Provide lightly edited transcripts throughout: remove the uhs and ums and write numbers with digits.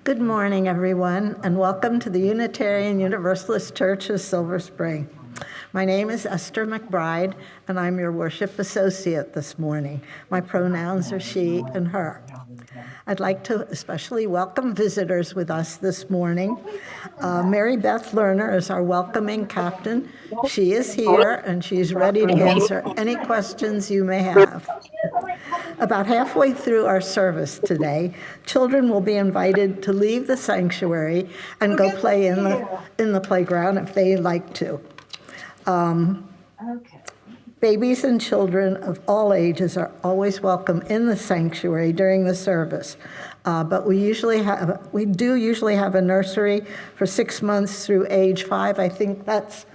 Good morning, everyone, and welcome to the Unitarian Universalist Church of Silver Spring. My name is Esther McBride, and I'm your worship associate this morning. My pronouns are she and her. I'd like to especially welcome visitors with us this morning. Mary Beth Lerner is our welcoming captain. She is here, and she's ready to answer any questions you may have. About halfway through our service today, children will be invited to leave the sanctuary and go play in the playground if they like to. Babies and children of all ages are always welcome in the sanctuary during the service. But we do usually have a nursery for 6 months through age 5. I think that's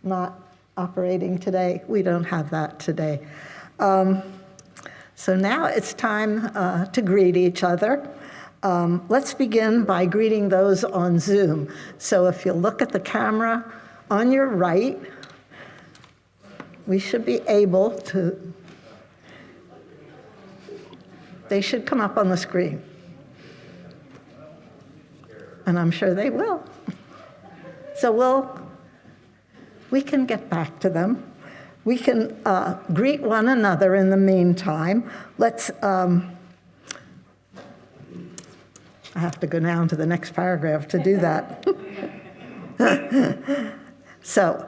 not operating today. We don't have that today. So now it's time to greet each other. Let's begin by greeting those on Zoom. So if you look at the camera on your right, we should be able to, they should come up on the screen. And I'm sure they will. So we can get back to them. We can greet one another in the meantime. I have to go down to the next paragraph to do that. So,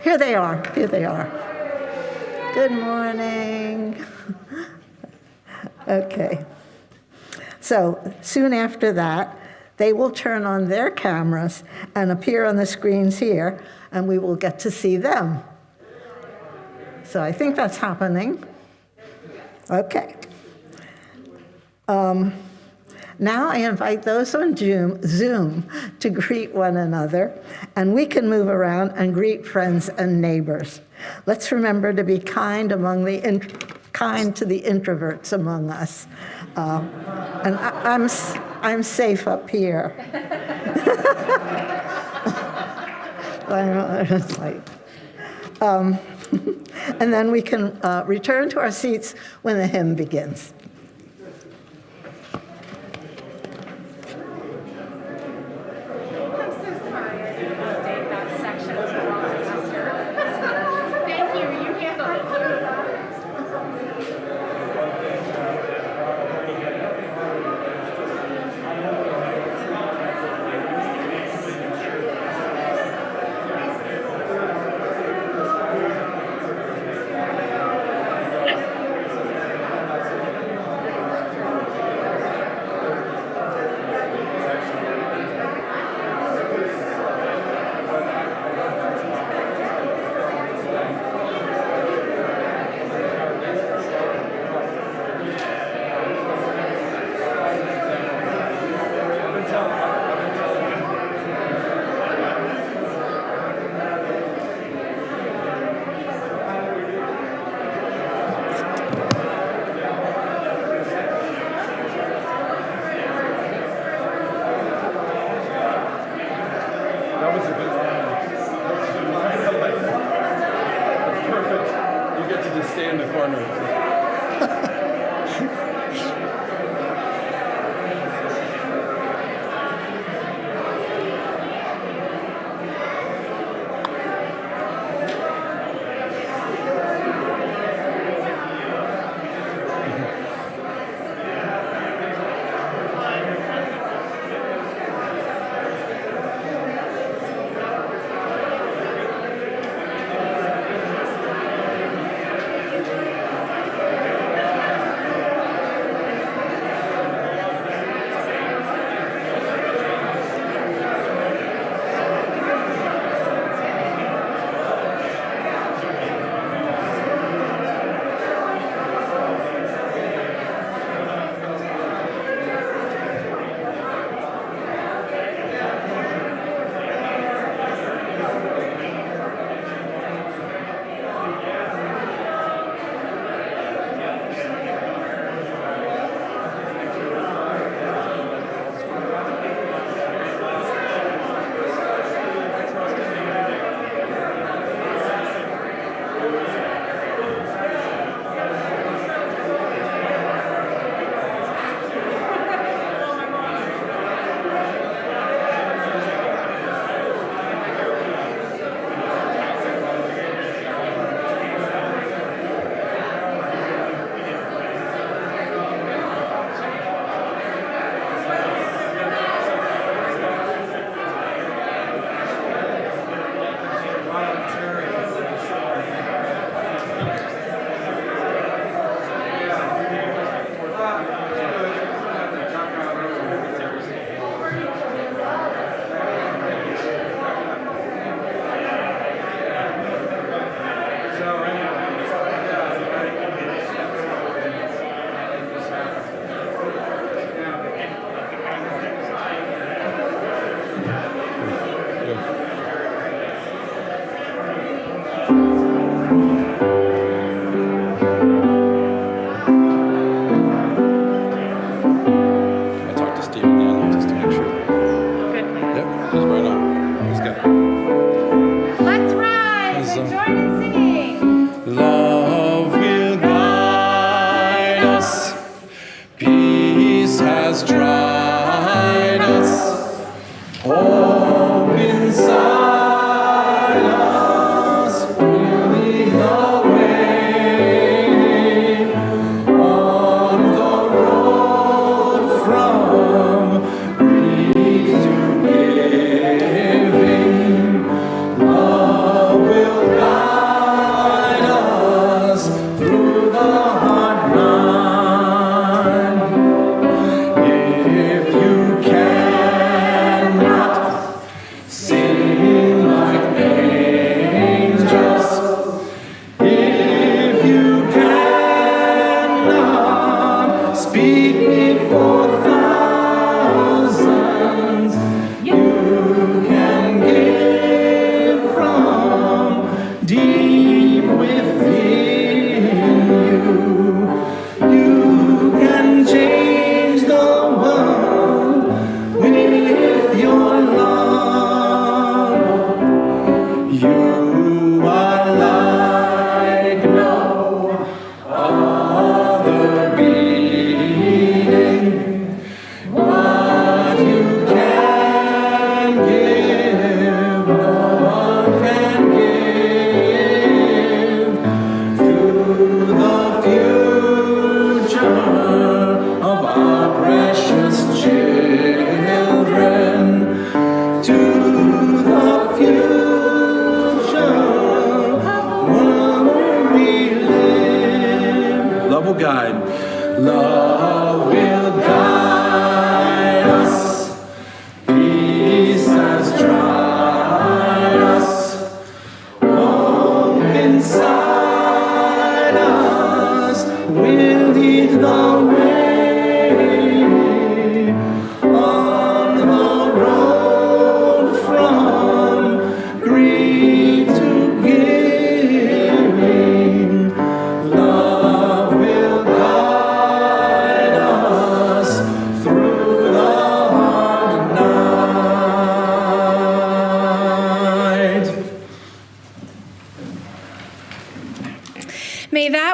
here they are. Good morning. Okay. So, soon after that, they will turn on their cameras and appear on the screens here, and we will get to see them. So I think that's happening. Okay. Now I invite those on Zoom to greet one another, and we can move around and greet friends and neighbors. Let's remember to be kind to the introverts among us. And I'm safe up here. And then we can return to our seats when the hymn begins.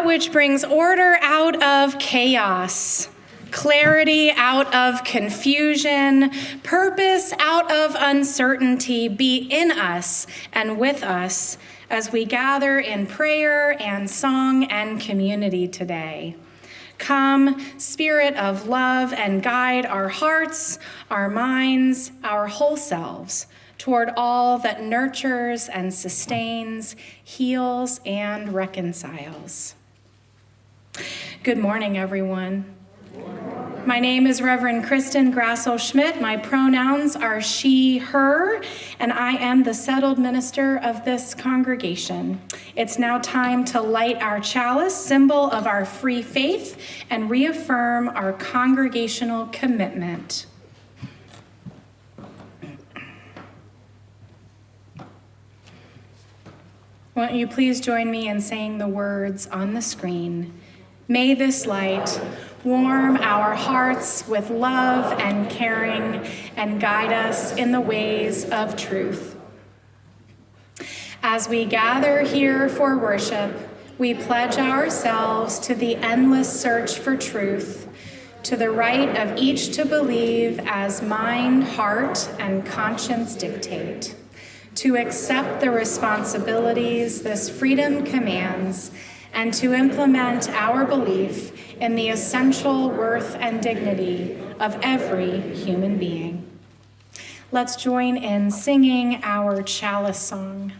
which brings order out of chaos, clarity out of confusion, purpose out of uncertainty, be in us and with us as we gather in prayer and song and community today. Come, Spirit of love, and guide our hearts, our minds, our whole selves toward all that nurtures and sustains, heals, and reconciles. Good morning, everyone. My name is Reverend Kristen Grassel-Schmidt. My pronouns are she, her, and I am the settled minister of this congregation. It's now time to light our chalice, symbol of our free faith, and reaffirm our congregational commitment. Won't you please join me in saying the words on the screen? May this light warm our hearts with love and caring and guide us in the ways of truth. As we gather here for worship, we pledge ourselves to the endless search for truth, to the right of each to believe as mind, heart, and conscience dictate, to accept the responsibilities this freedom commands, and to implement our belief in the essential worth and dignity of every human being. Let's join in singing our chalice song.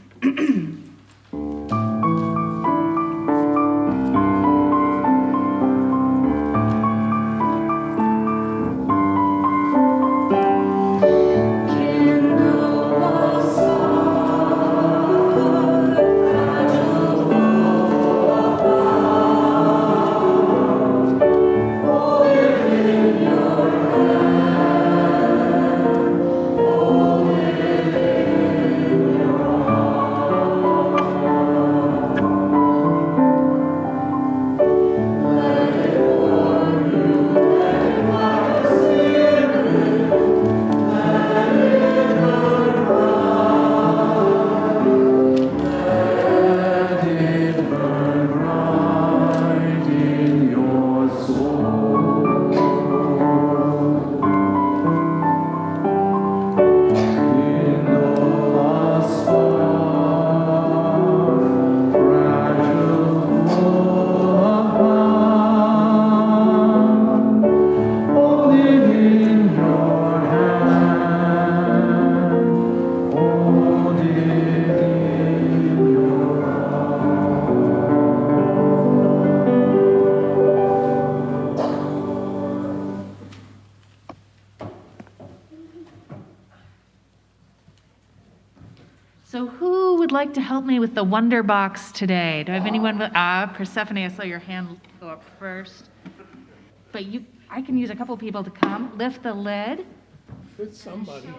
So who would like to help me with the Wonder Box today? Do I have anyone? Persephone, I saw your hand go up first. But I can use a couple people to come. Lift the lid. It's somebody.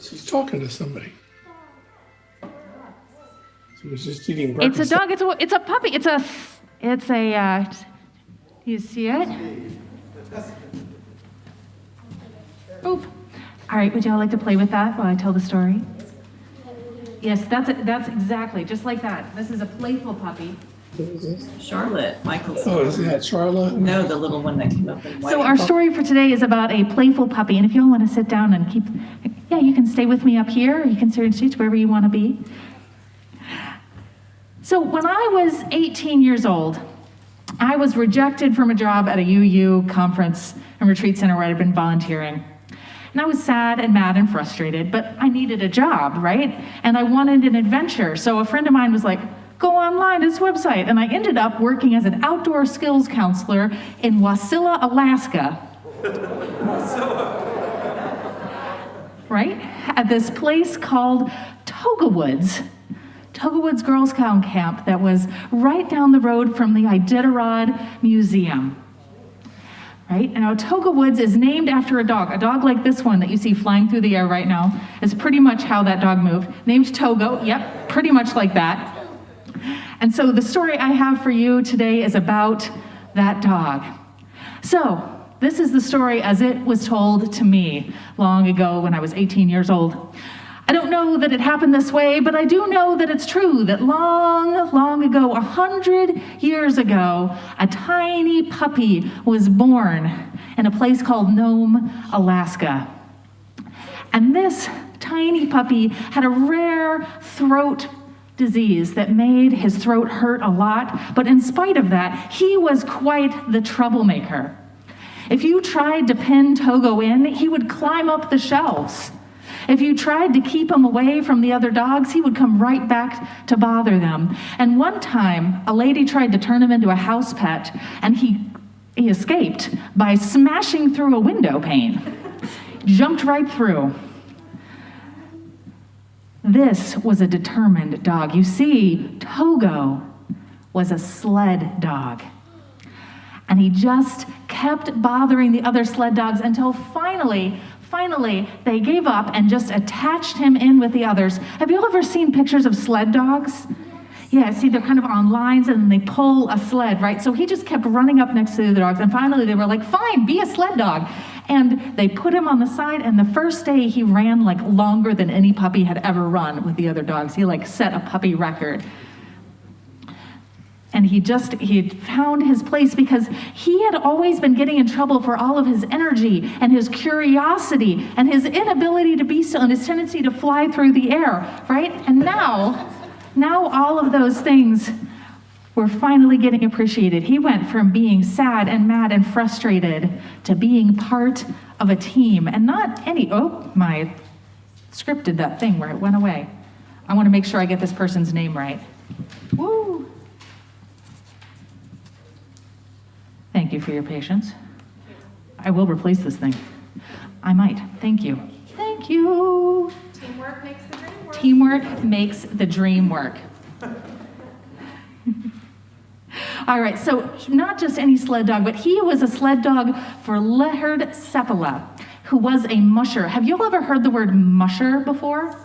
She's talking to somebody. She was just eating breakfast. It's a dog. It's a puppy. It's a. Do you see it? Oop. All right, would y'all like to play with that while I tell the story? Yes, that's exactly, just like that. This is a playful puppy. Charlotte Michael's. Oh, is that Charlotte? No, the little one that came up in white. So our story for today is about a playful puppy, and if y'all want to sit down and you can stay with me up here, or you can sit in seats wherever you want to be. So when I was 18 years old, I was rejected from a job at a UU conference and retreat center where I'd been volunteering. And I was sad and mad and frustrated, but I needed a job, right? And I wanted an adventure. So a friend of mine was like, go online to this website. And I ended up working as an outdoor skills counselor in Wasilla, Alaska. Right? At this place called Toga Woods. Toga Woods Girl Scout Camp that was right down the road from the Iditarod Museum. Right? And now Toga Woods is named after a dog like this one that you see flying through the air right now. Is pretty much how that dog moved. Named Togo, yep, pretty much like that. And so the story I have for you today is about that dog. So this is the story as it was told to me long ago when I was 18 years old. I don't know that it happened this way, but I do know that it's true that long, long ago, 100 years ago, a tiny puppy was born in a place called Nome, Alaska. And this tiny puppy had a rare throat disease that made his throat hurt a lot, but in spite of that, he was quite the troublemaker. If you tried to pin Togo in, he would climb up the shelves. If you tried to keep him away from the other dogs, he would come right back to bother them. And one time, a lady tried to turn him into a house pet, and he escaped by smashing through a window pane. Jumped right through. This was a determined dog. You see, Togo was a sled dog. And he just kept bothering the other sled dogs until finally, they gave up and just attached him in with the others. Have you ever seen pictures of sled dogs? Yeah, see, they're kind of on lines and then they pull a sled, right? So he just kept running up next to the other dogs, and finally they were like, fine, be a sled dog. And they put him on the side, and the first day he ran like longer than any puppy had ever run with the other dogs. He like set a puppy record. And he had found his place because he had always been getting in trouble for all of his energy and his curiosity and his inability to be still and his tendency to fly through the air, right? And now all of those things were finally getting appreciated. He went from being sad and mad and frustrated to being part of a team. And my script did that thing where it went away. I want to make sure I get this person's name right. Woo! Thank you for your patience. I will replace this thing. I might. Thank you. Thank you. Teamwork makes the dream work. Teamwork makes the dream work. All right, so not just any sled dog, but he was a sled dog for Leonard Seppala, who was a musher. Have you all ever heard the word musher before?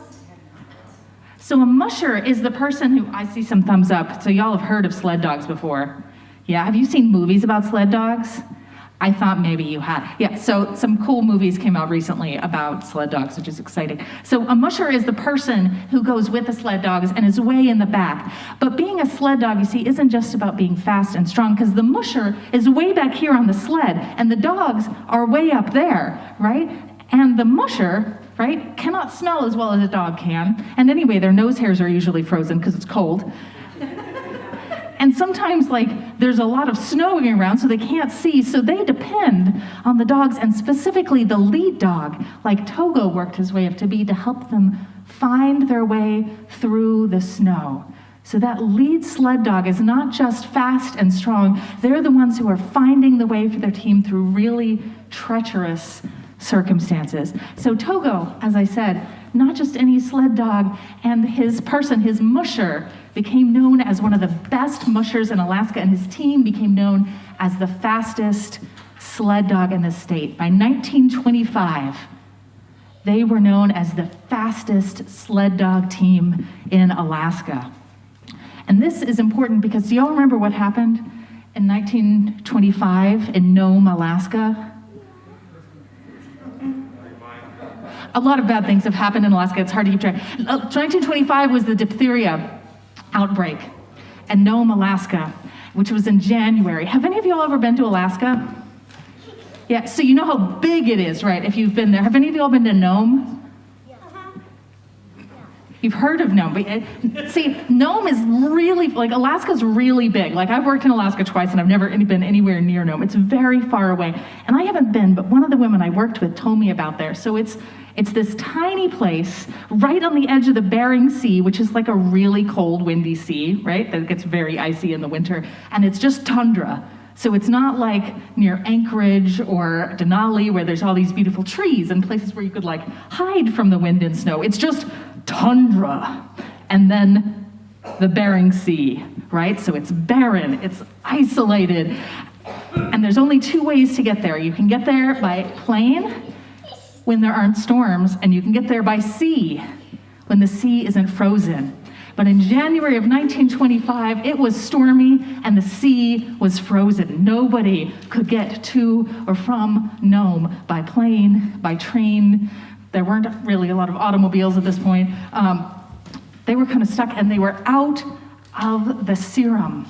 So a musher is the person who, I see some thumbs up, so y'all have heard of sled dogs before. Yeah, have you seen movies about sled dogs? I thought maybe you had. Yeah, so some cool movies came out recently about sled dogs, which is exciting. So a musher is the person who goes with the sled dogs and is way in the back. But being a sled dog, you see, isn't just about being fast and strong, because the musher is way back here on the sled, and the dogs are way up there, right? And the musher, right, cannot smell as well as a dog can. And anyway, their nose hairs are usually frozen because it's cold. And sometimes, there's a lot of snowing around, so they can't see, so they depend on the dogs, and specifically the lead dog, like Togo worked his way up to be, to help them find their way through the snow. So that lead sled dog is not just fast and strong, they're the ones who are finding the way for their team through really treacherous circumstances. So Togo, as I said, not just any sled dog, and his musher, became known as one of the best mushers in Alaska, and his team became known as the fastest sled dog in the state. By 1925, they were known as the fastest sled dog team in Alaska. And this is important because do y'all remember what happened in 1925 in Nome, Alaska? A lot of bad things have happened in Alaska. It's hard to keep track. 1925 was the diphtheria outbreak in Nome, Alaska, which was in January. Have any of y'all ever been to Alaska? Yeah, so you know how big it is, right, if you've been there. Have any of y'all been to Nome? You've heard of Nome, but see, Nome is really, Alaska's really big. I've worked in Alaska twice and I've never been anywhere near Nome. It's very far away. And I haven't been, but one of the women I worked with told me about there. So it's this tiny place right on the edge of the Bering Sea, which is like a really cold, windy sea, right? That gets very icy in the winter. And it's just tundra. So it's not like near Anchorage or Denali where there's all these beautiful trees and places where you could hide from the wind and snow. It's just tundra. And then the Bering Sea, right? So it's barren, it's isolated. And there's only two ways to get there. You can get there by plane when there aren't storms, and you can get there by sea when the sea isn't frozen. But in January of 1925, it was stormy and the sea was frozen. Nobody could get to or from Nome by plane, by train, there weren't really a lot of automobiles at this point. They were kind of stuck, and they were out of the serum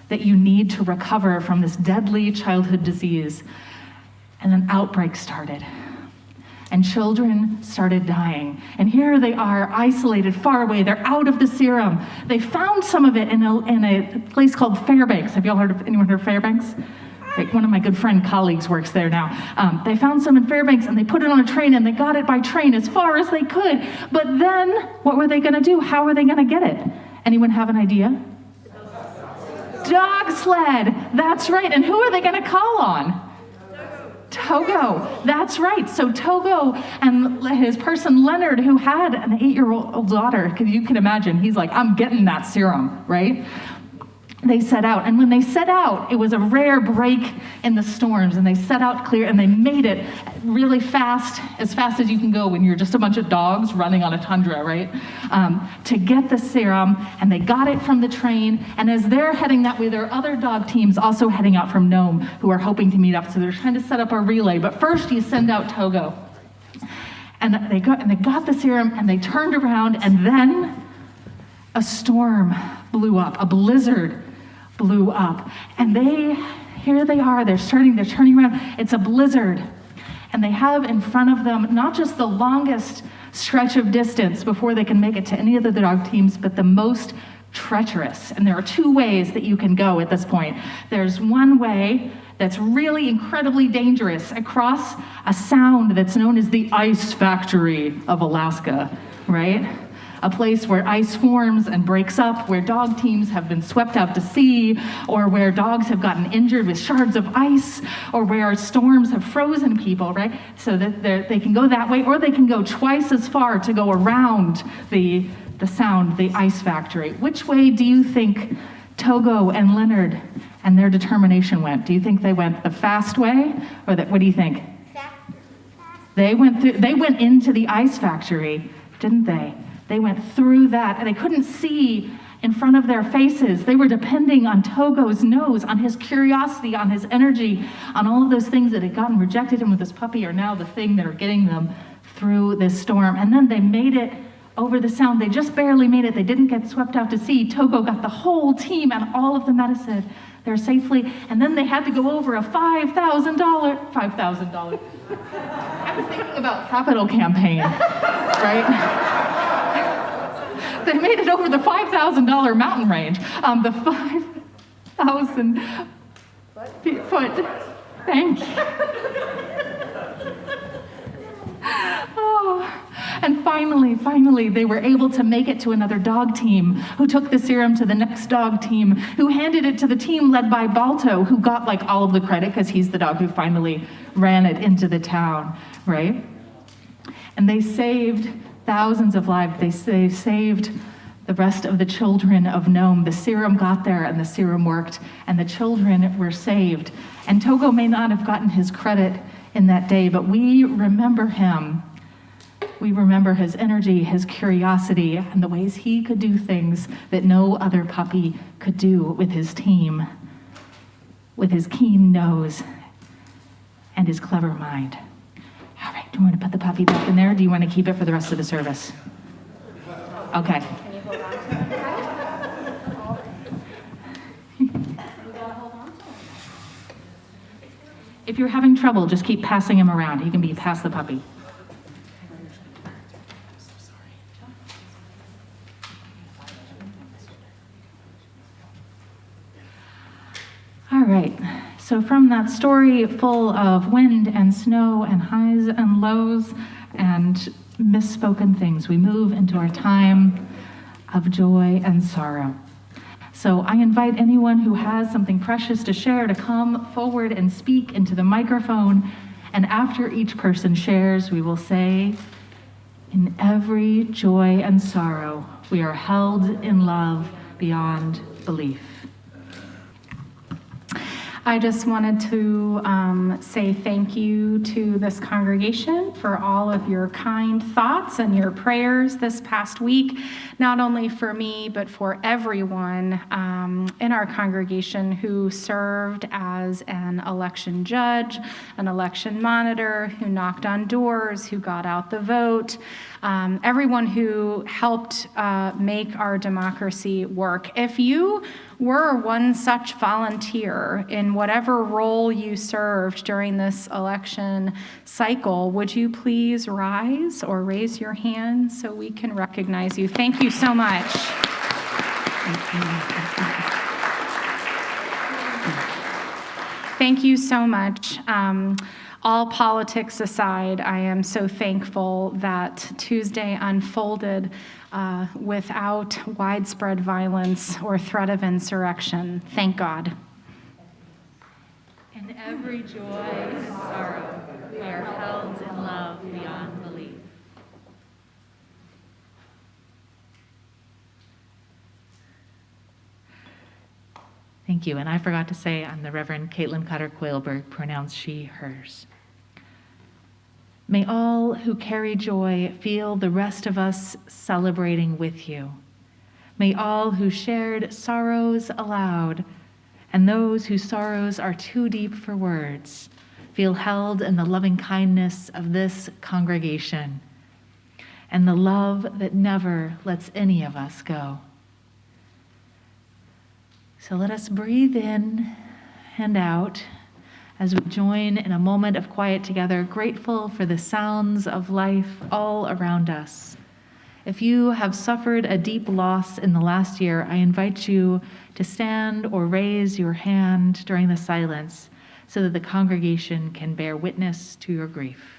that you need to recover from this deadly childhood disease. And an outbreak started. And children started dying. And here they are, isolated, far away. They're out of the serum. They found some of it in a place called Fairbanks. Have y'all anyone heard of Fairbanks? Like, one of my good friend colleagues works there now. They found some in Fairbanks, and they put it on a train, and they got it by train as far as they could. But then, what were they gonna do? How were they gonna get it? Anyone have an idea? Dog sled. That's right. And who are they gonna call on? Togo, that's right. So Togo and his person Leonard, who had an 8-year-old daughter, because you can imagine, he's like, I'm getting that serum, right? They set out, and when they set out, it was a rare break in the storms, and they set out clear, and they made it really fast as you can go when you're just a bunch of dogs running on a tundra, right? To get the serum, and they got it from the train, and as they're heading that way, there are other dog teams also heading out from Nome who are hoping to meet up, so they're trying to set up a relay, but first you send out Togo. And they got the serum, and they turned around, and then a storm blew up, a blizzard blew up, and here they are, they're turning around, it's a blizzard, and they have in front of them not just the longest stretch of distance before they can make it to any of the dog teams, but the most treacherous. And there are 2 ways that you can go at this point. There's one way that's really incredibly dangerous across a sound that's known as the ice factory of Alaska, right? A place where ice forms and breaks up, where dog teams have been swept out to sea, or where dogs have gotten injured with shards of ice, or where storms have frozen people, right? So that they can go that way, or they can go twice as far to go around the sound, the ice factory. Which way do you think Togo and Leonard and their determination went? Do you think they went the fast way, or what do you think? They went into the ice factory, didn't they? They went through that, and they couldn't see in front of their faces. They were depending on Togo's nose, on his curiosity, on his energy, on all of those things that had gotten rejected him with this puppy are now the thing that are getting them through this storm. And then they made it over the sound. They just barely made it. They didn't get swept out to sea. Togo got the whole team and all of the medicine there safely. And then they had to go over a $5,000. I was thinking about capital campaign, right? They made it over the $5,000 mountain range. The 5,000 foot. Thank you. Oh. And finally, they were able to make it to another dog team who took the serum to the next dog team, who handed it to the team led by Balto, who got like all of the credit because he's the dog who finally ran it into the town, right? And they saved thousands of lives. They saved the rest of the children of Nome. The serum got there, and the serum worked, and the children were saved. And Togo may not have gotten his credit in that day, but we remember him. We remember his energy, his curiosity, and the ways he could do things that no other puppy could do with his team, with his keen nose and his clever mind. All right, do you want to put the puppy back in there, or do you want to keep it for the rest of the service? Okay. Can you hold on to it? If you're having trouble, just keep passing him around. He can be past the puppy. All right, so from that story full of wind and snow and highs and lows and misspoken things, we move into our time of joy and sorrow. So I invite anyone who has something precious to share to come forward and speak into the microphone. And after each person shares, we will say, in every joy and sorrow, we are held in love beyond belief. I just wanted to say thank you to this congregation for all of your kind thoughts and your prayers this past week, not only for me, but for everyone in our congregation who served as an election judge, an election monitor, who knocked on doors, who got out the vote, everyone who helped make our democracy work. If you were one such volunteer in whatever role you served during this election cycle, would you please rise or raise your hand so we can recognize you? Thank you so much. Thank you so much. All politics aside, I am so thankful that Tuesday unfolded without widespread violence or threat of insurrection. Thank God. In every joy and sorrow, we are held in love beyond belief. Thank you. And I forgot to say, I'm the Reverend Caitlin Cutter-Quailberg, pronounced she, hers. May all who carry joy feel the rest of us celebrating with you. May all who shared sorrows aloud, and those whose sorrows are too deep for words, feel held in the loving kindness of this congregation and the love that never lets any of us go. So let us breathe in and out as we join in a moment of quiet together, grateful for the sounds of life all around us. If you have suffered a deep loss in the last year, I invite you to stand or raise your hand during the silence so that the congregation can bear witness to your grief.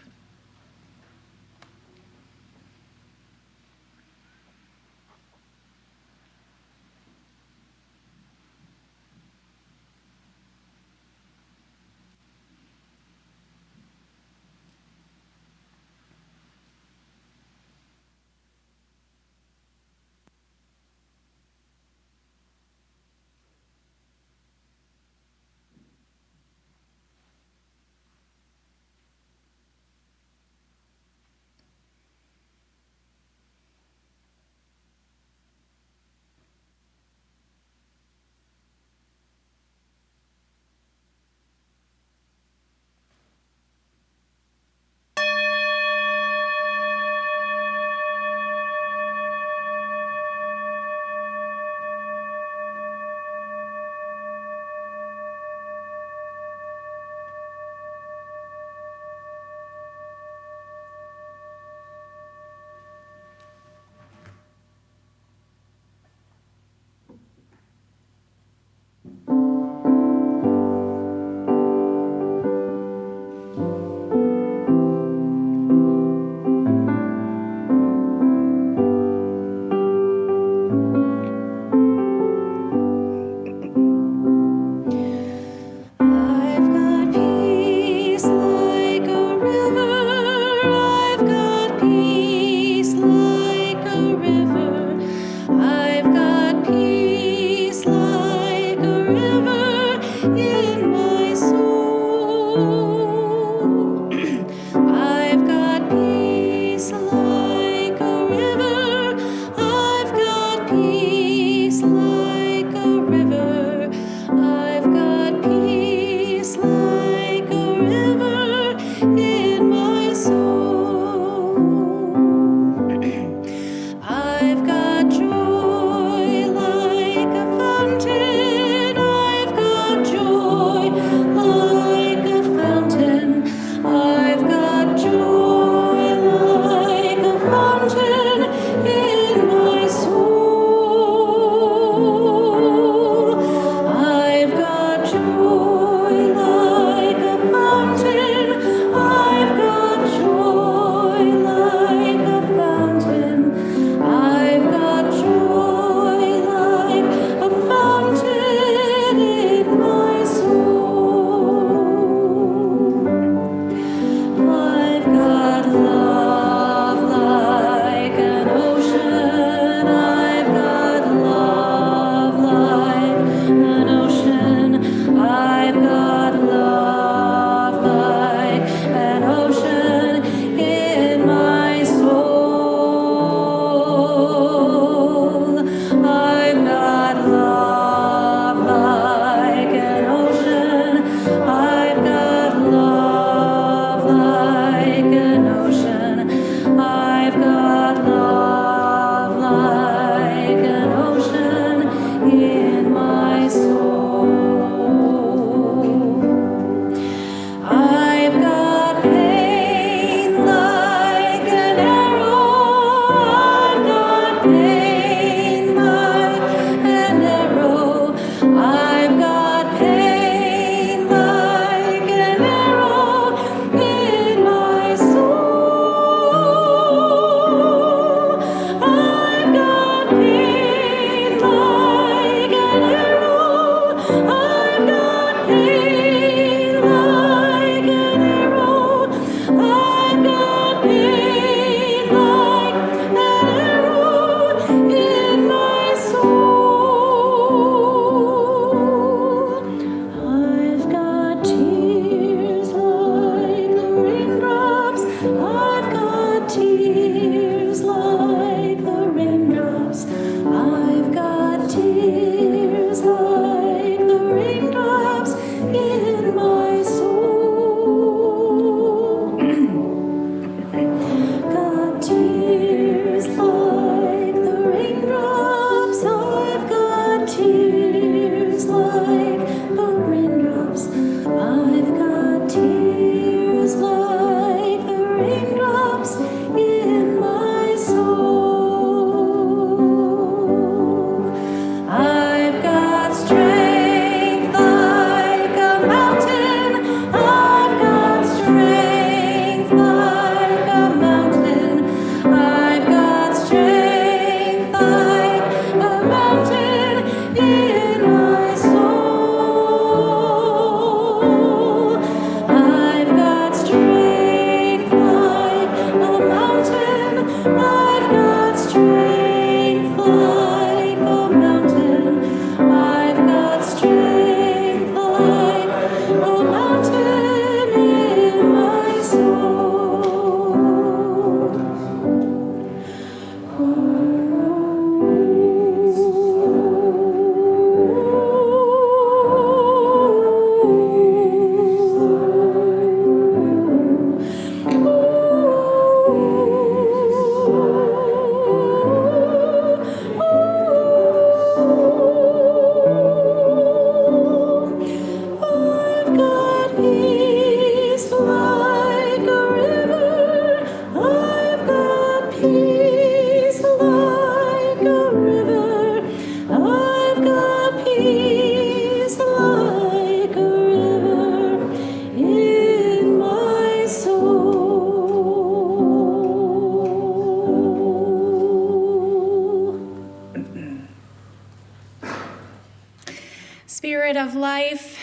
life,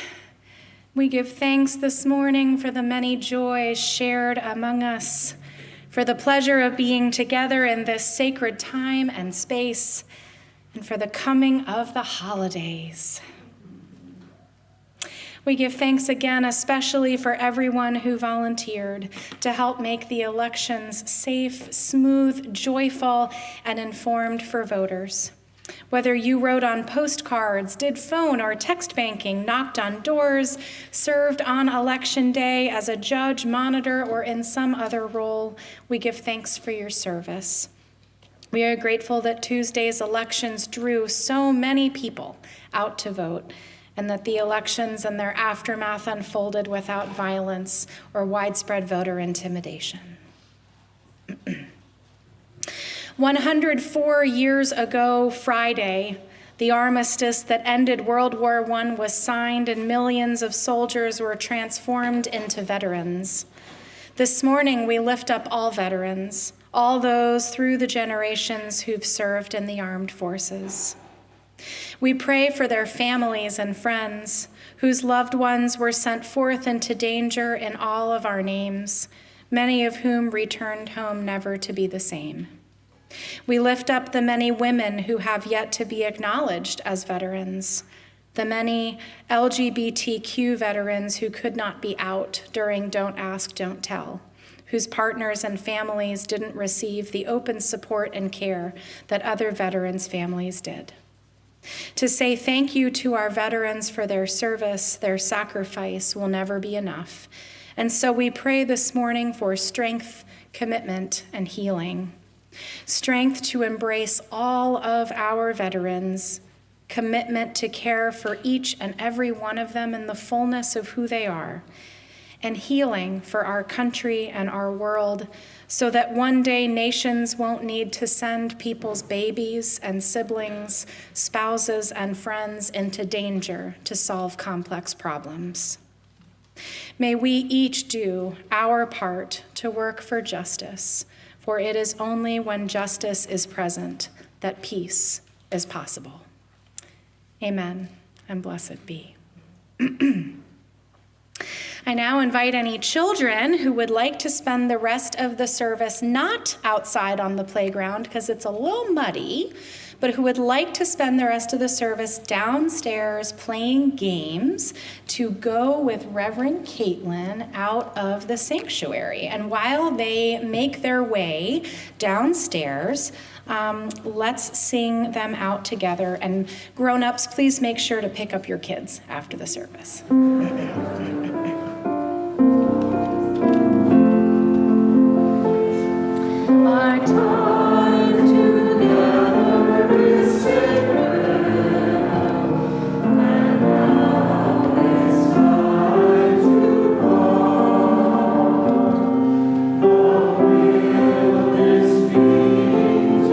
we give thanks this morning for the many joys shared among us, for the pleasure of being together in this sacred time and space, and for the coming of the holidays. We give thanks again, especially for everyone who volunteered to help make the elections safe, smooth, joyful, and informed for voters. Whether you wrote on postcards, did phone or text banking, knocked on doors, served on election day as a judge, monitor, or in some other role, we give thanks for your service. We are grateful that Tuesday's elections drew so many people out to vote, and that the elections and their aftermath unfolded without violence or widespread voter intimidation. 104 years ago Friday, the armistice that ended World War I was signed and millions of soldiers were transformed into veterans. This morning, we lift up all veterans, all those through the generations who've served in the armed forces. We pray for their families and friends whose loved ones were sent forth into danger in all of our names, many of whom returned home never to be the same. We lift up the many women who have yet to be acknowledged as veterans, the many LGBTQ veterans who could not be out during Don't Ask, Don't Tell, whose partners and families didn't receive the open support and care that other veterans' families did. To say thank you to our veterans for their service, their sacrifice will never be enough. And so we pray this morning for strength, commitment, and healing. Strength to embrace all of our veterans, commitment to care for each and every one of them in the fullness of who they are, and healing for our country and our world so that one day nations won't need to send people's babies and siblings, spouses and friends into danger to solve complex problems. May we each do our part to work for justice, for it is only when justice is present that peace is possible. Amen, and blessed be. I now invite any children who would like to spend the rest of the service not outside on the playground because it's a little muddy, but who would like to spend the rest of the service downstairs playing games to go with Reverend Caitlin out of the sanctuary. And while they make their way downstairs, let's sing them out together. And grown-ups, please make sure to pick up your kids after the service. Our time together is sacred, and now it's time to part. Oh, will this be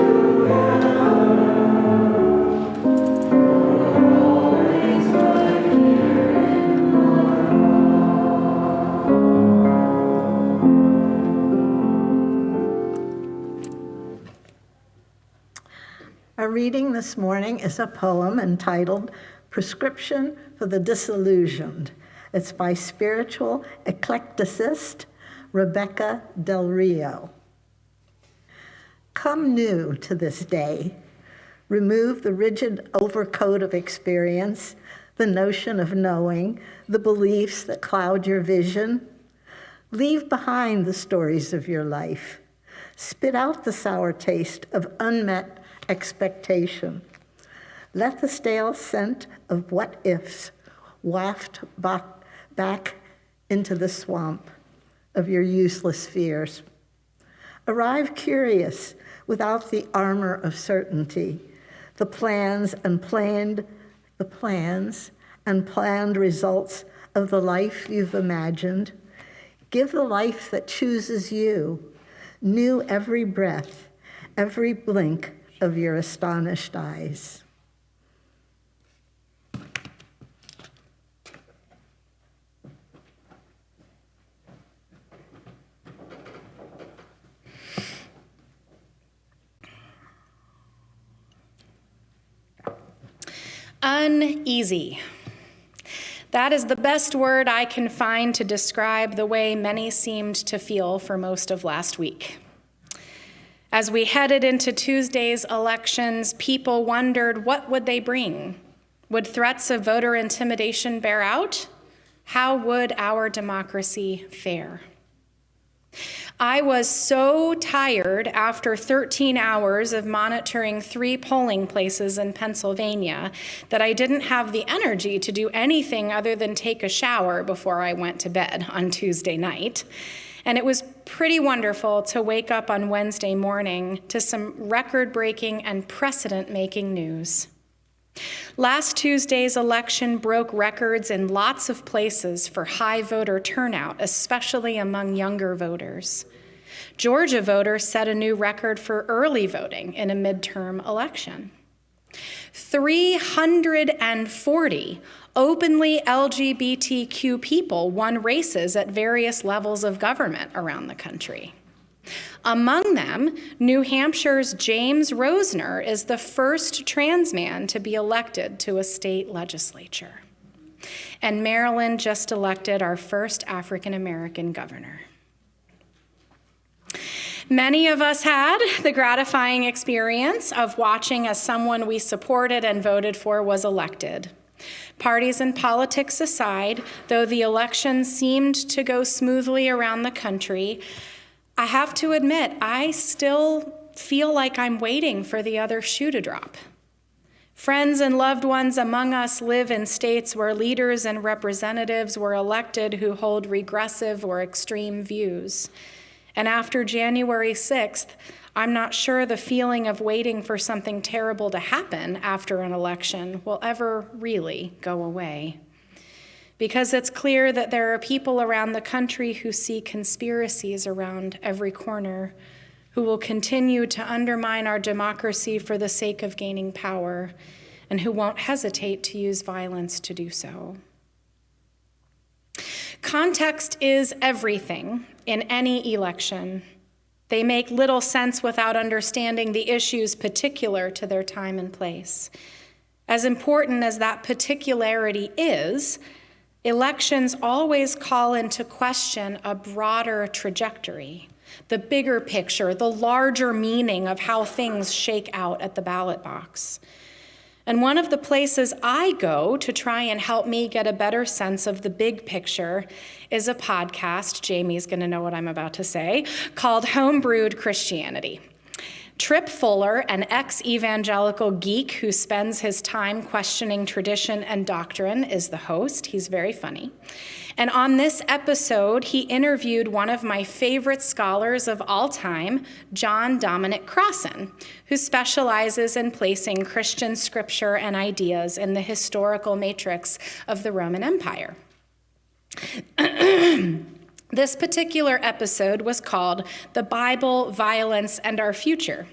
together? Always right here in Our reading this morning is a poem entitled Prescription for the Disillusioned. It's by spiritual eclecticist Rebecca Del Rio. Come new to this day. Remove the rigid overcoat of experience, the notion of knowing, the beliefs that cloud your vision. Leave behind the stories of your life. Spit out the sour taste of unmet expectation. Let the stale scent of what-ifs waft back into the swamp of your useless fears. Arrive curious without the armor of certainty, the plans and planned results of the life you've imagined. Give the life that chooses you, new every breath, every blink of your astonished eyes. Uneasy. That is the best word I can find to describe the way many seemed to feel for most of last week. As we headed into Tuesday's elections, people wondered, what would they bring? Would threats of voter intimidation bear out? How would our democracy fare? I was so tired after 13 hours of monitoring 3 polling places in Pennsylvania that I didn't have the energy to do anything other than take a shower before I went to bed on Tuesday night. And it was pretty wonderful to wake up on Wednesday morning to some record-breaking and precedent-making news. Last Tuesday's election broke records in lots of places for high voter turnout, especially among younger voters. Georgia voters set a new record for early voting in a midterm election. 340 openly LGBTQ people won races at various levels of government around the country. Among them, New Hampshire's James Rosner is the first trans man to be elected to a state legislature. And Maryland just elected our first African American governor. Many of us had the gratifying experience of watching as someone we supported and voted for was elected. Parties and politics aside, though the election seemed to go smoothly around the country, I have to admit, I still feel like I'm waiting for the other shoe to drop. Friends and loved ones among us live in states where leaders and representatives were elected who hold regressive or extreme views. And after January 6th, I'm not sure the feeling of waiting for something terrible to happen after an election will ever really go away. Because it's clear that there are people around the country who see conspiracies around every corner, who will continue to undermine our democracy for the sake of gaining power, and who won't hesitate to use violence to do so. Context is everything in any election. They make little sense without understanding the issues particular to their time and place. As important as that particularity is, elections always call into question a broader trajectory, the bigger picture, the larger meaning of how things shake out at the ballot box. And one of the places I go to try and help me get a better sense of the big picture is a podcast, Jamie's gonna know what I'm about to say, called Homebrewed Christianity. Trip Fuller, an ex-evangelical geek who spends his time questioning tradition and doctrine, is the host. He's very funny. And on this episode, he interviewed one of my favorite scholars of all time, John Dominic Crossan, who specializes in placing Christian scripture and ideas in the historical matrix of the Roman Empire. This particular episode was called The Bible, Violence, and Our Future.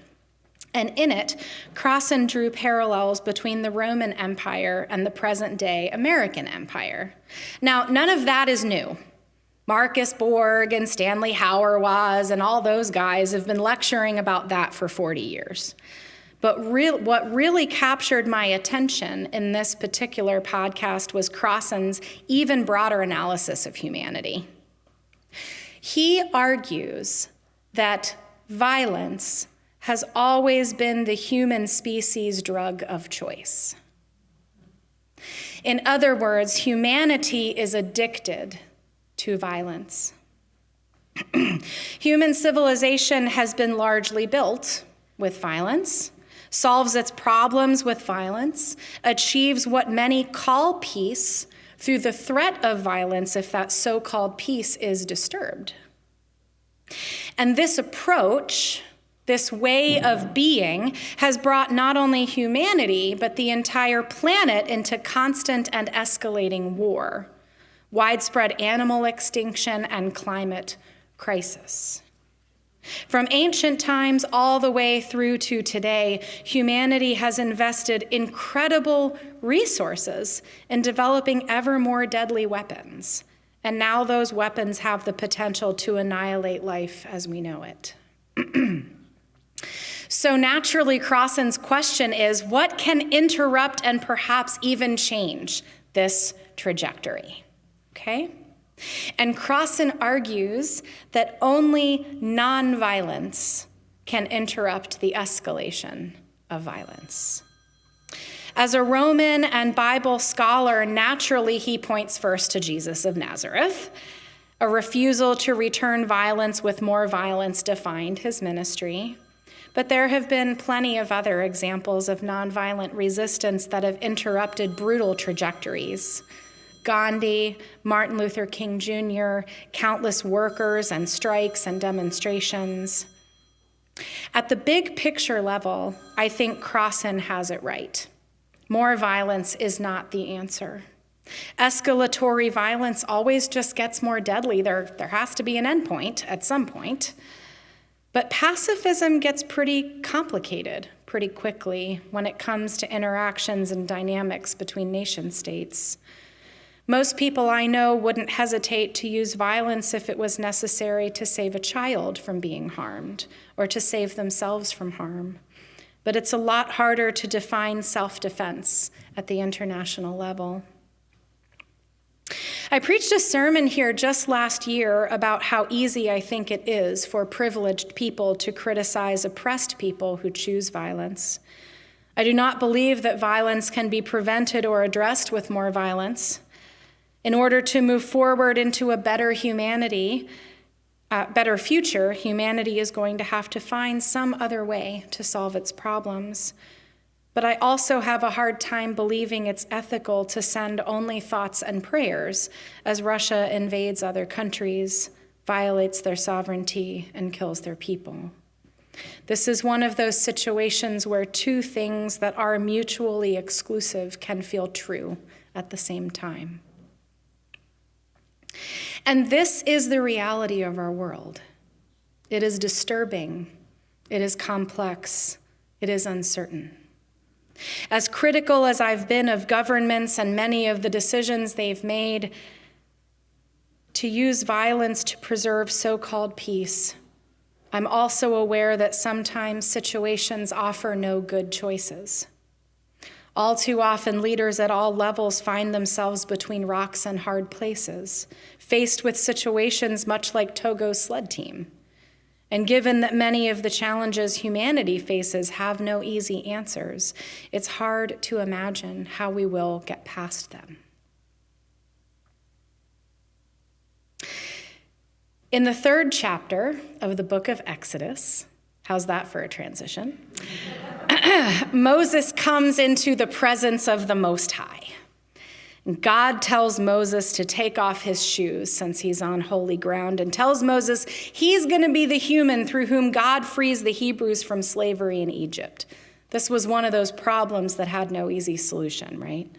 And in it, Crossan drew parallels between the Roman Empire and the present-day American Empire. Now, none of that is new. Marcus Borg and Stanley Hauerwas and all those guys have been lecturing about that for 40 years. But what really captured my attention in this particular podcast was Crossan's even broader analysis of humanity. He argues that violence has always been the human species' drug of choice. In other words, humanity is addicted to violence. Human civilization has been largely built with violence, solves its problems with violence, achieves what many call peace through the threat of violence if that so-called peace is disturbed. And this approach, this way of being, has brought not only humanity, but the entire planet into constant and escalating war, widespread animal extinction, and climate crisis. From ancient times all the way through to today, humanity has invested incredible resources in developing ever more deadly weapons. And now those weapons have the potential to annihilate life as we know it. So naturally, Crossan's question is, what can interrupt and perhaps even change this trajectory, okay? And Crossan argues that only nonviolence can interrupt the escalation of violence. As a Roman and Bible scholar, naturally he points first to Jesus of Nazareth. A refusal to return violence with more violence defined his ministry. But there have been plenty of other examples of nonviolent resistance that have interrupted brutal trajectories. Gandhi, Martin Luther King Jr., countless workers and strikes and demonstrations. At the big picture level, I think Crossan has it right. More violence is not the answer. Escalatory violence always just gets more deadly. There has to be an endpoint at some point. But pacifism gets pretty complicated pretty quickly when it comes to interactions and dynamics between nation states. Most people I know wouldn't hesitate to use violence if it was necessary to save a child from being harmed or to save themselves from harm. But it's a lot harder to define self-defense at the international level. I preached a sermon here just last year about how easy I think it is for privileged people to criticize oppressed people who choose violence. I do not believe that violence can be prevented or addressed with more violence. In order to move forward into a better humanity, better future, humanity is going to have to find some other way to solve its problems. But I also have a hard time believing it's ethical to send only thoughts and prayers as Russia invades other countries, violates their sovereignty, and kills their people. This is one of those situations where two things that are mutually exclusive can feel true at the same time. And this is the reality of our world. It is disturbing, it is complex, it is uncertain. As critical as I've been of governments and many of the decisions they've made to use violence to preserve so-called peace, I'm also aware that sometimes situations offer no good choices. All too often, leaders at all levels find themselves between rocks and hard places, faced with situations much like Togo's sled team. And given that many of the challenges humanity faces have no easy answers, it's hard to imagine how we will get past them. In the 3rd chapter of the book of Exodus, how's that for a transition? Moses comes into the presence of the Most High. And God tells Moses to take off his shoes since he's on holy ground and tells Moses he's going to be the human through whom God frees the Hebrews from slavery in Egypt. This was one of those problems that had no easy solution, right?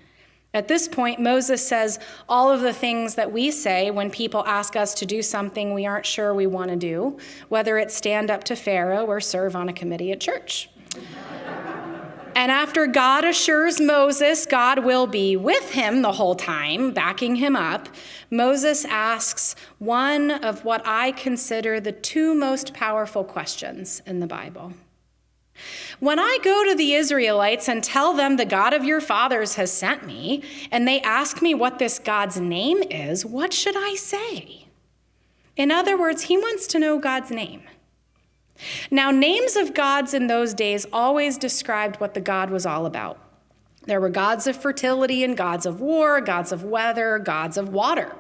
At this point, Moses says all of the things that we say when people ask us to do something we aren't sure we want to do, whether it's stand up to Pharaoh or serve on a committee at church. And after God assures Moses God will be with him the whole time, backing him up, Moses asks one of what I consider the two most powerful questions in the Bible. When I go to the Israelites and tell them the God of your fathers has sent me, and they ask me what this God's name is, what should I say? In other words, he wants to know God's name. Now, names of gods in those days always described what the god was all about. There were gods of fertility and gods of war, gods of weather, gods of water.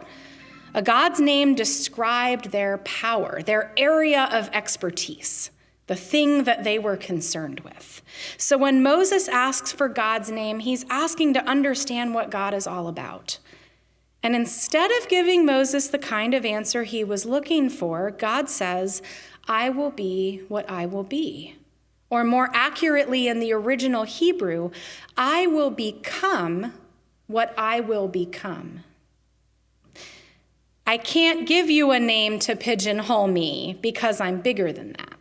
A god's name described their power, their area of expertise, the thing that they were concerned with. So when Moses asks for God's name, he's asking to understand what God is all about. And instead of giving Moses the kind of answer he was looking for, God says, I will be what I will be. Or more accurately in the original Hebrew, I will become what I will become. I can't give you a name to pigeonhole me because I'm bigger than that.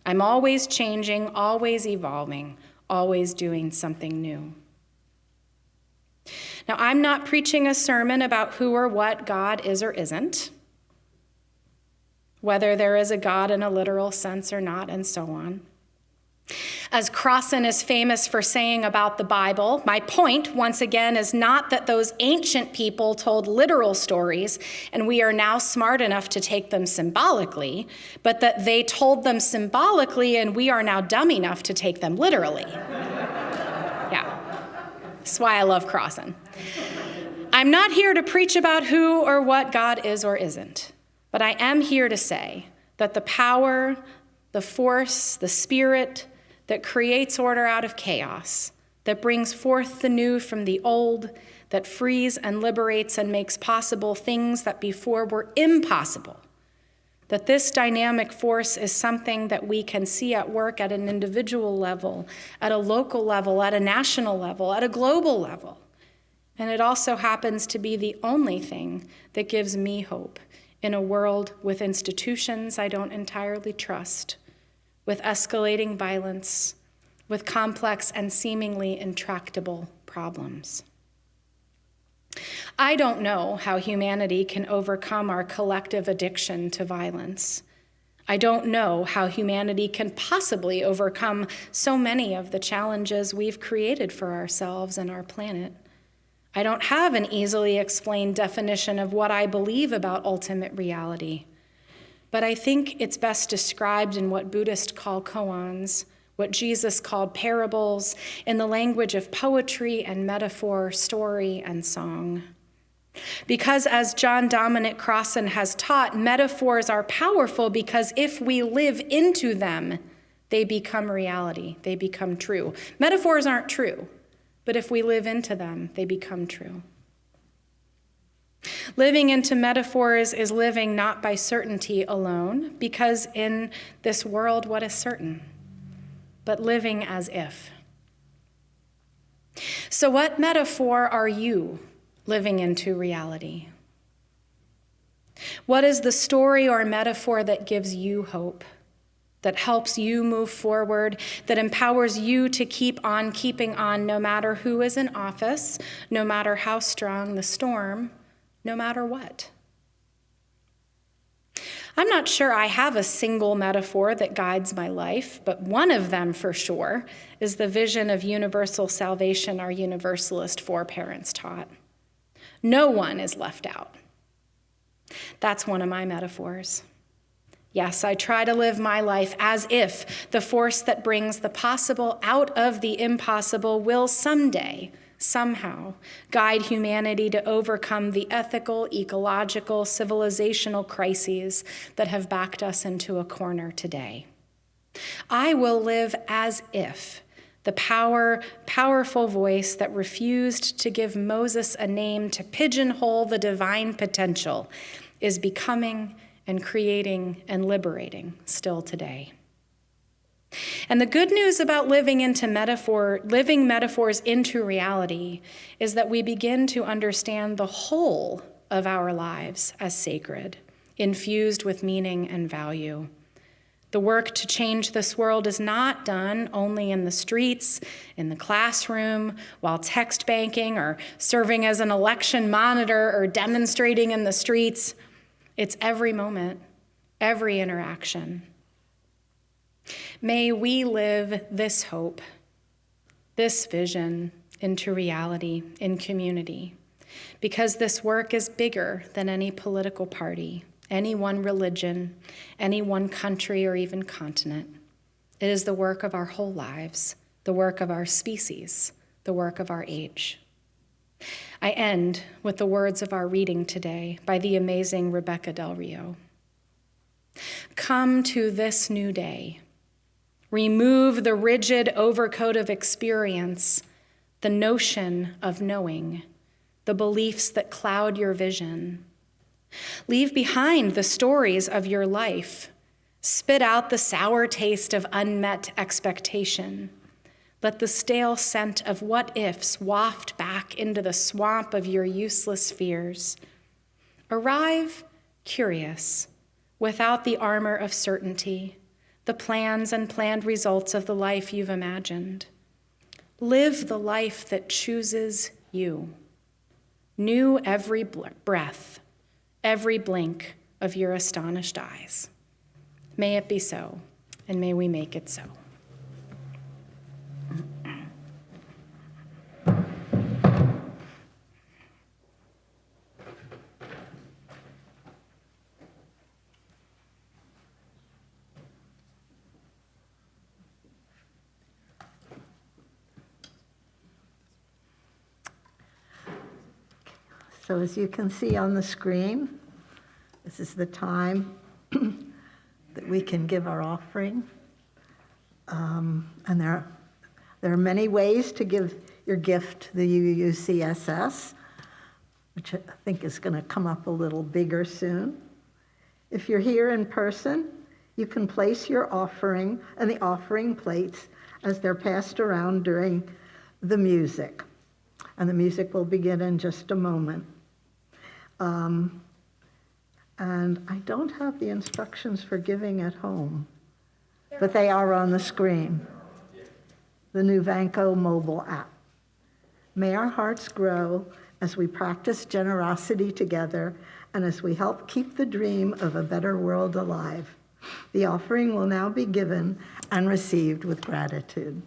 I'm always changing, always evolving, always doing something new. Now, I'm not preaching a sermon about who or what God is or isn't, whether there is a God in a literal sense or not, and so on. As Crossan is famous for saying about the Bible, my point, once again, is not that those ancient people told literal stories and we are now smart enough to take them symbolically, but that they told them symbolically and we are now dumb enough to take them literally. Yeah, that's why I love Crossan. I'm not here to preach about who or what God is or isn't, but I am here to say that the power, the force, the spirit that creates order out of chaos, that brings forth the new from the old, that frees and liberates and makes possible things that before were impossible, that this dynamic force is something that we can see at work at an individual level, at a local level, at a national level, at a global level. And it also happens to be the only thing that gives me hope in a world with institutions I don't entirely trust, with escalating violence, with complex and seemingly intractable problems. I don't know how humanity can overcome our collective addiction to violence. I don't know how humanity can possibly overcome so many of the challenges we've created for ourselves and our planet. I don't have an easily explained definition of what I believe about ultimate reality, but I think it's best described in what Buddhists call koans, what Jesus called parables, in the language of poetry and metaphor, story and song. Because as John Dominic Crossan has taught, metaphors are powerful because if we live into them, they become reality, they become true. Metaphors aren't true, but if we live into them, they become true. Living into metaphors is living not by certainty alone, because in this world, what is certain? But living as if. So what metaphor are you living into reality? What is the story or metaphor that gives you hope, that helps you move forward, that empowers you to keep on keeping on no matter who is in office, no matter how strong the storm, no matter what? I'm not sure I have a single metaphor that guides my life, but one of them for sure is the vision of universal salvation our Universalist foreparents taught. No one is left out. That's one of my metaphors. Yes, I try to live my life as if the force that brings the possible out of the impossible will someday, somehow, guide humanity to overcome the ethical, ecological, civilizational crises that have backed us into a corner today. I will live as if the powerful voice that refused to give Moses a name to pigeonhole the divine potential is becoming and creating and liberating still today. And the good news about living metaphors into reality is that we begin to understand the whole of our lives as sacred, infused with meaning and value. The work to change this world is not done only in the streets, in the classroom, while text banking or serving as an election monitor or demonstrating in the streets. It's every moment, every interaction. May we live this hope, this vision into reality in community, because this work is bigger than any political party, any one religion, any one country, or even continent. It is the work of our whole lives, the work of our species, the work of our age. I end with the words of our reading today by the amazing Rebecca Del Rio. Come to this new day. Remove the rigid overcoat of experience, the notion of knowing, the beliefs that cloud your vision. Leave behind the stories of your life. Spit out the sour taste of unmet expectation. Let the stale scent of what-ifs waft back into the swamp of your useless fears. Arrive curious, without the armor of certainty, the plans and planned results of the life you've imagined. Live the life that chooses you. New every breath, every blink of your astonished eyes. May it be so, and may we make it so. So as you can see on the screen, this is the time that we can give our offering. And there are many ways to give your gift to the UUCSS, which I think is going to come up a little bigger soon. If you're here in person, you can place your offering in the offering plates as they're passed around during the music. And the music will begin in just a moment. And I don't have the instructions for giving at home, but they are on the screen. The new Vanco mobile app. May our hearts grow as we practice generosity together and as we help keep the dream of a better world alive. The offering will now be given and received with gratitude.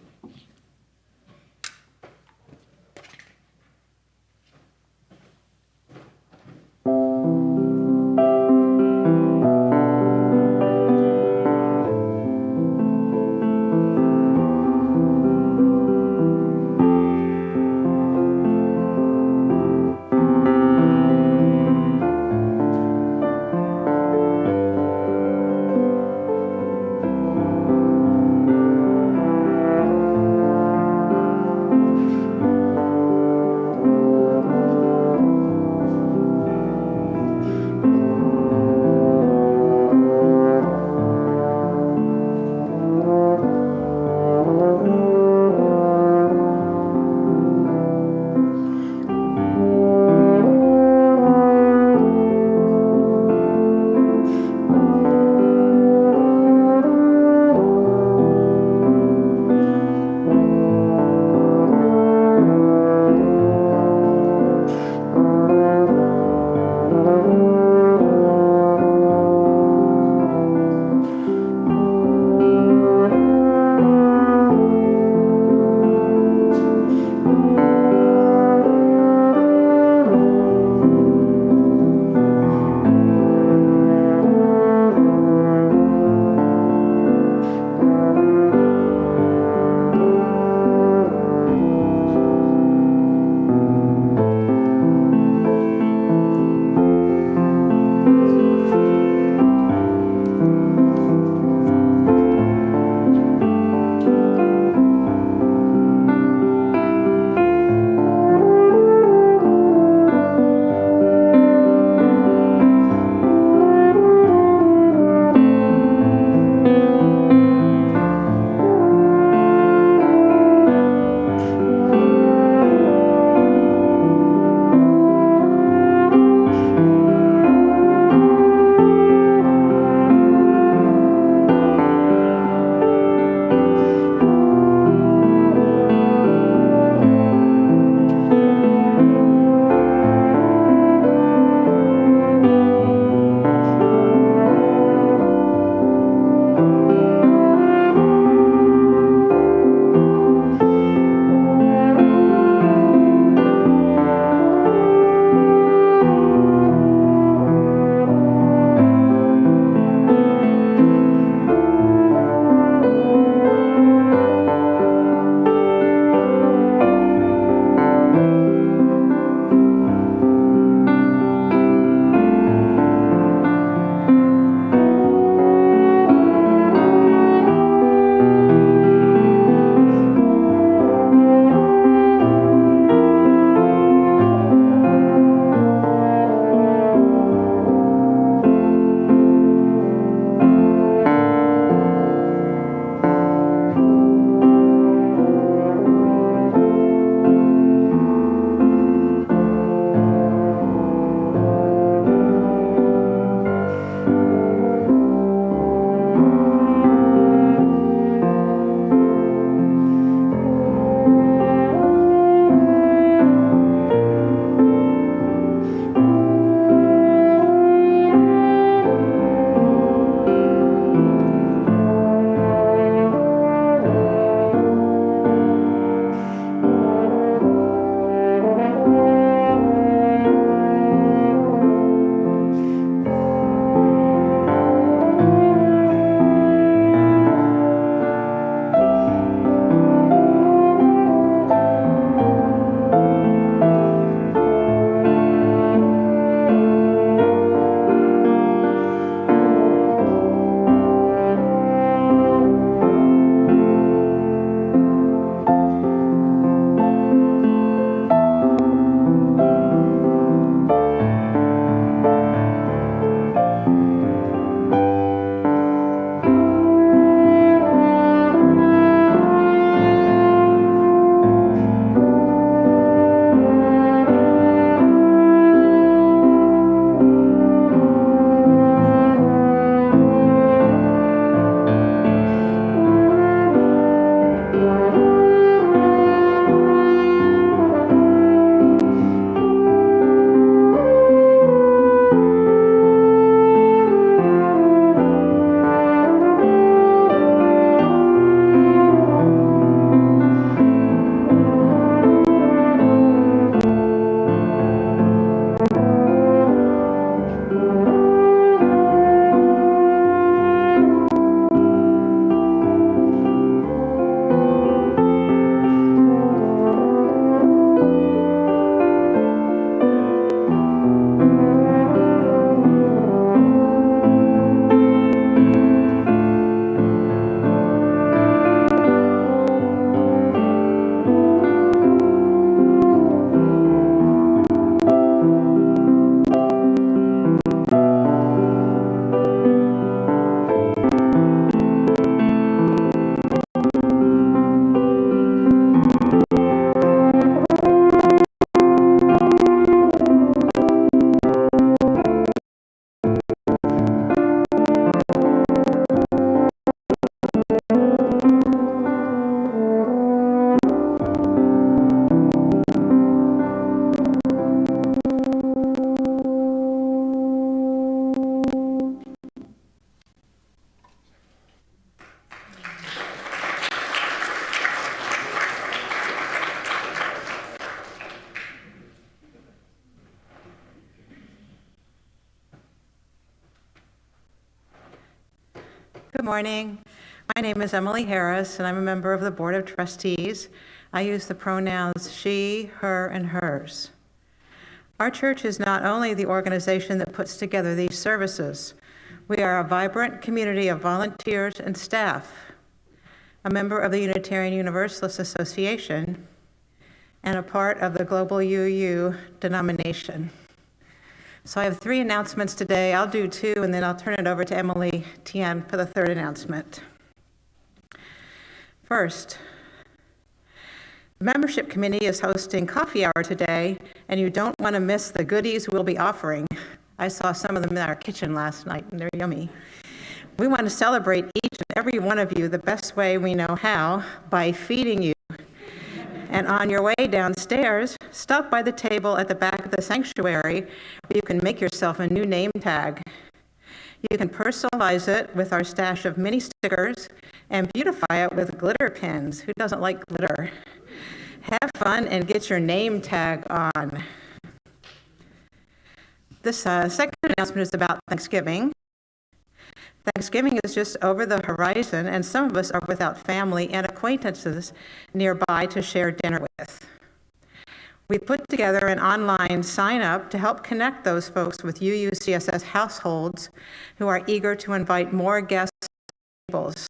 Good morning. My name is Emily Harris, and I'm a member of the Board of Trustees. I use the pronouns she, her, and hers. Our church is not only the organization that puts together these services, we are a vibrant community of volunteers and staff, a member of the Unitarian Universalist Association, and a part of the Global UU denomination. So I have 3 announcements today. I'll do 2, and then I'll turn it over to Emily Tien for the 3rd announcement. First, the membership committee is hosting coffee hour today, and you don't want to miss the goodies we'll be offering. I saw some of them in our kitchen last night, and they're yummy. We want to celebrate each and every one of you the best way we know how, by feeding you. And on your way downstairs, stop by the table at the back of the sanctuary where you can make yourself a new name tag. You can personalize it with our stash of mini stickers and beautify it with glitter pins. Who doesn't like glitter? Have fun and get your name tag on. This second announcement is about Thanksgiving. Thanksgiving is just over the horizon, and some of us are without family and acquaintances nearby to share dinner with. We put together an online sign-up to help connect those folks with UUCSS households who are eager to invite more guests to tables.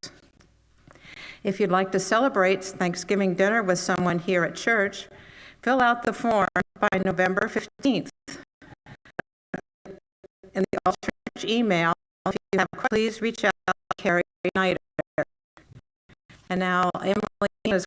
If you'd like to celebrate Thanksgiving dinner with someone here at church, fill out the form by November 15th. In the all-church email, if you have questions, please reach out to Carrie Snyder. And now Emily is